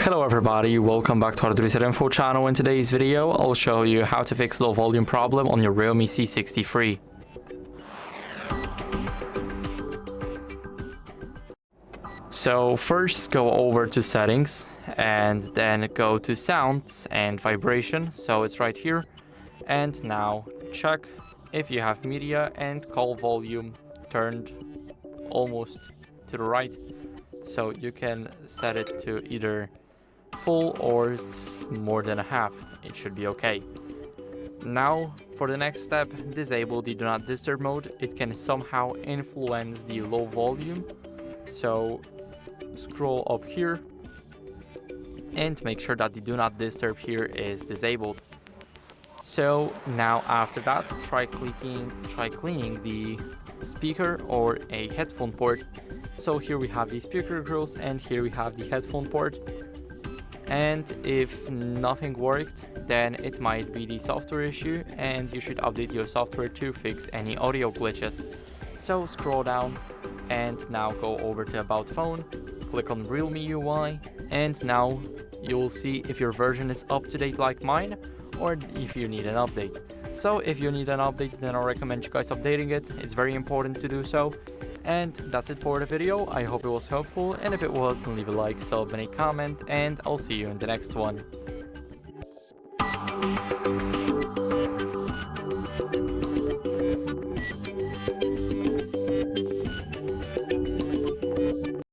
Hello everybody, welcome back to HardReset.Info channel. In today's video, I'll show you how to fix low volume problem on your REALME C63. So first go over to settings and then go to sounds and vibration. So it's right here. And now check if you have media and call volume turned almost to the right. So you can set it to either full or more than a half. It should be okay. Now for the next step, disable the do not disturb mode. It can somehow influence the low volume. So scroll up here and make sure that the do not disturb here is disabled. So now after that, try cleaning the speaker or a headphone port. So here we have the speaker grills and here we have the headphone port. And if nothing worked, then it might be the software issue and you should update your software to fix any audio glitches. So scroll down and now go over to About Phone, click on REALME UI, and now you'll see if your version is up to date like mine or if you need an update. So if you need an update, then I recommend you guys updating it. It's very important to do so. And that's it for the video. I hope it was helpful, and if it was, then leave a like, sub, and a comment, and I'll see you in the next one.